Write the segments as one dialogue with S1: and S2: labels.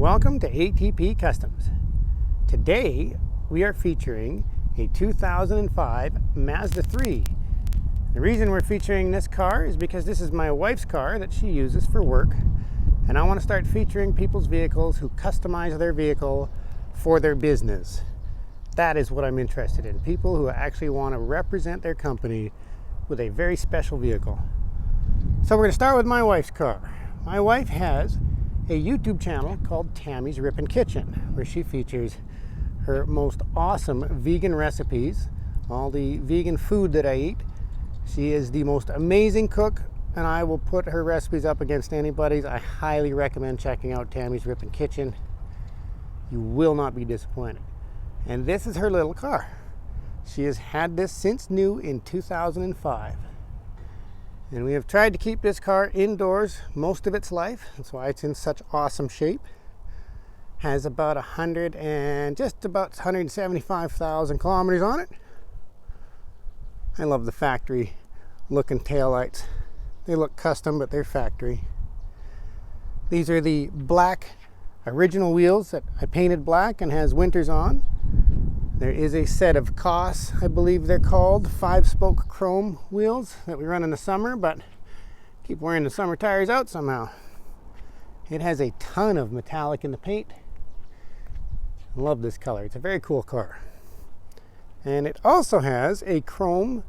S1: Welcome to ATP Customs. Today we are featuring a 2005 Mazda 3. The reason we're featuring this car is because this is my wife's car that she uses for work, and I want to start featuring people's vehicles who customize their vehicle for their business. That is what I'm interested in, people who actually want to represent their company with a very special vehicle. So we're going to start with my wife's car. My wife has a YouTube channel called Tammy's Rippin Kitchen, where she features her most awesome vegan recipes, all the vegan food that I eat. She is the most amazing cook, and I will put her recipes up against anybody's. I highly recommend checking out Tammy's Rippin Kitchen. You will not be disappointed. And this is her little car. She has had this since new in 2005. And we have tried to keep this car indoors most of its life. That's why it's in such awesome shape. Has about 175,000 kilometers on it. I love the factory looking taillights. They look custom, but they're factory. These are the black original wheels that I painted black and has winters on. There is a set of Kaase, I believe they're called, 5-spoke chrome wheels that we run in the summer, but keep wearing the summer tires out somehow. It has a ton of metallic in the paint. I love this color. It's a very cool car. And it also has a chrome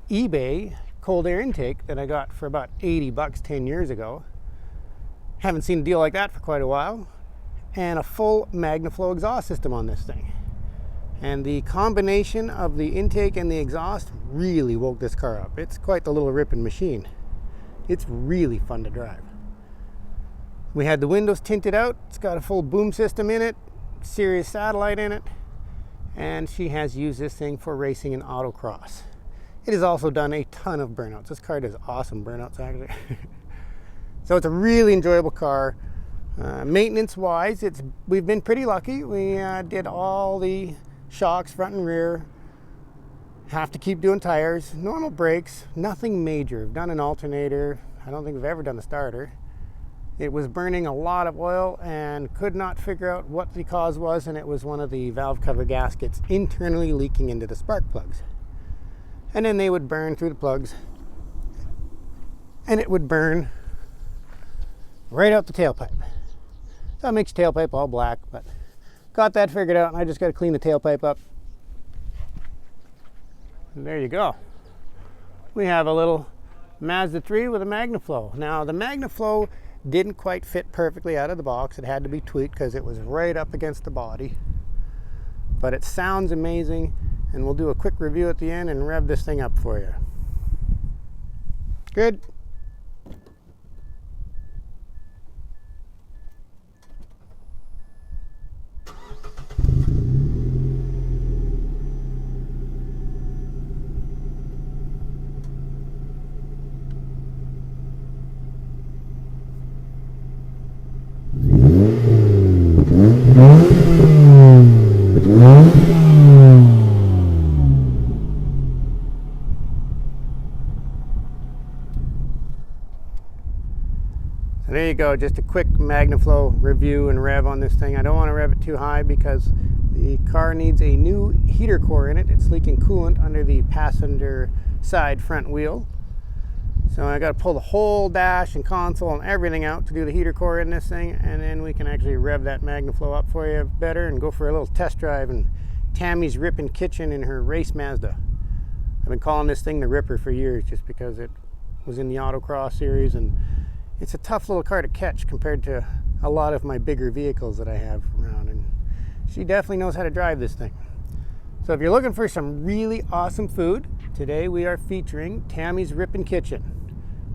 S1: eBay cold air intake that I got for about 80 bucks 10 years ago. Haven't seen a deal like that for quite a while. And a full Magnaflow exhaust system on this thing. And the combination of the intake and the exhaust really woke this car up. It's quite the little ripping machine. It's really fun to drive. We had the windows tinted out. It's got a full boom system in it, Sirius satellite in it, and she has used this thing for racing and autocross. It has also done a ton of burnouts. This car does awesome burnouts, actually. So it's a really enjoyable car. Maintenance wise, we've been pretty lucky. We did all the shocks, front and rear. Have to keep doing tires, normal brakes, nothing major. We've done an alternator. I don't think we've ever done the starter. It was burning a lot of oil and could not figure out what the cause was, and it was one of the valve cover gaskets internally leaking into the spark plugs. And then they would burn through the plugs, and it would burn right out the tailpipe. So it makes your tailpipe all black, but got that figured out, and I just got to clean the tailpipe up. And there you go. We have a little Mazda 3 with a Magnaflow. Now, the Magnaflow didn't quite fit perfectly out of the box. It had to be tweaked because it was right up against the body. But it sounds amazing, and we'll do a quick review at the end and rev this thing up for you. Good. So there you go, just a quick Magnaflow review and rev on this thing. I don't want to rev it too high because the car needs a new heater core in it. It's leaking coolant under the passenger side front wheel. So I got to pull the whole dash and console and everything out to do the heater core in this thing, and then we can actually rev that Magnaflow up for you better and go for a little test drive in Tammy's Rippin Kitchen in her race Mazda. I've been calling this thing the Ripper for years just because it was in the autocross series, and it's a tough little car to catch compared to a lot of my bigger vehicles that I have around, and she definitely knows how to drive this thing. So if you're looking for some really awesome food, today we are featuring Tammy's Rippin Kitchen.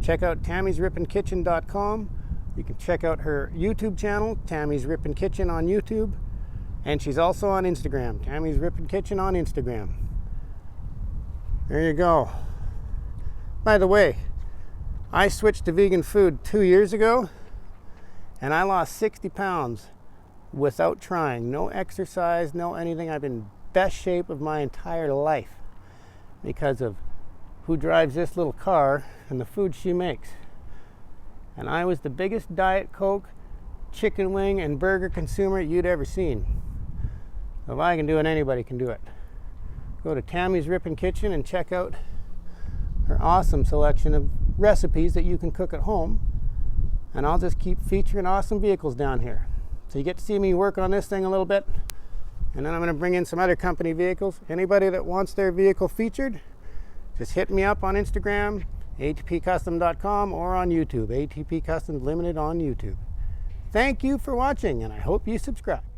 S1: Check out Tammysrippinkitchen.com. You can check out her YouTube channel, Tammy's Rippin Kitchen on YouTube, and she's also on Instagram, Tammy's Rippin Kitchen on Instagram. There you go. By the way, I switched to vegan food 2 years ago, and I lost 60 pounds without trying. No exercise, no anything. I've been in best shape of my entire life because of who drives this little car and the food she makes. And I was the biggest Diet Coke chicken wing and burger consumer you'd ever seen. If I can do it, anybody can do it. Go to Tammy's Rippin Kitchen and check out her awesome selection of recipes that you can cook at home. And I'll just keep featuring awesome vehicles down here. So you get to see me work on this thing a little bit. And then I'm going to bring in some other company vehicles. Anybody that wants their vehicle featured, just hit me up on Instagram, atpcustom.com, or on YouTube, ATP Customs Ltd on YouTube. Thank you for watching, and I hope you subscribe.